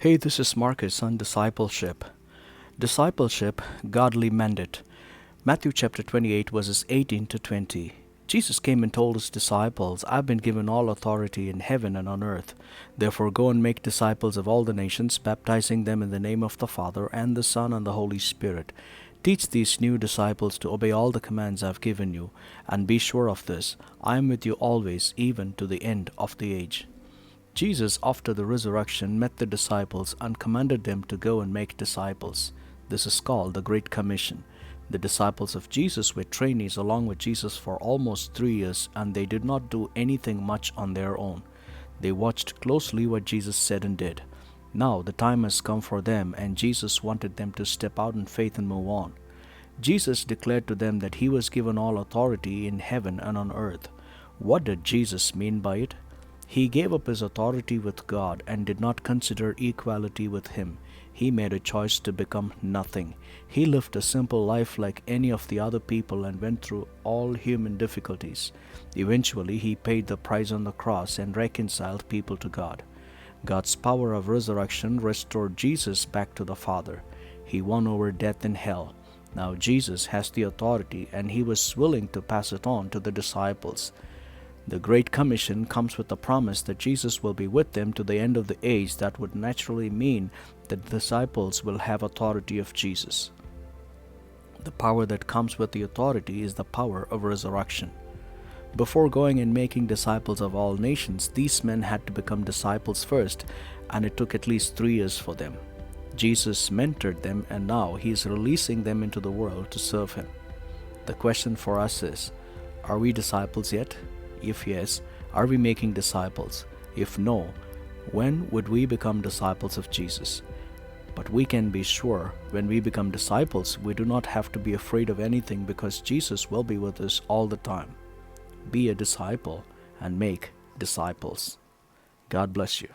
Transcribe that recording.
Hey, this is Marcus on Discipleship. Discipleship, godly mandate. Matthew chapter 28, verses 18 to 20. Jesus came and told his disciples, I've been given all authority in heaven and on earth. Therefore go and make disciples of all the nations, baptizing them in the name of the Father, and the Son, and the Holy Spirit. Teach these new disciples to obey all the commands I've given you, and be sure of this, I am with you always, even to the end of the age. Jesus, after the resurrection, met the disciples and commanded them to go and make disciples. This is called the Great Commission. The disciples of Jesus were trainees along with Jesus for almost 3 years, and they did not do anything much on their own. They watched closely what Jesus said and did. Now the time has come for them, and Jesus wanted them to step out in faith and move on. Jesus declared to them that he was given all authority in heaven and on earth. What did Jesus mean by it? He gave up his authority with God and did not consider equality with him. He made a choice to become nothing. He lived a simple life like any of the other people and went through all human difficulties. Eventually, he paid the price on the cross and reconciled people to God. God's power of resurrection restored Jesus back to the Father. He won over death and hell. Now Jesus has the authority, and he was willing to pass it on to the disciples. The Great Commission comes with the promise that Jesus will be with them to the end of the age. That would naturally mean that the disciples will have authority of Jesus. The power that comes with the authority is the power of resurrection. Before going and making disciples of all nations, these men had to become disciples first, and it took at least 3 years for them. Jesus mentored them, and now he is releasing them into the world to serve him. The question for us is, are we disciples yet? If yes, are we making disciples? If no, when would we become disciples of Jesus? But we can be sure when we become disciples, we do not have to be afraid of anything because Jesus will be with us all the time. Be a disciple and make disciples. God bless you.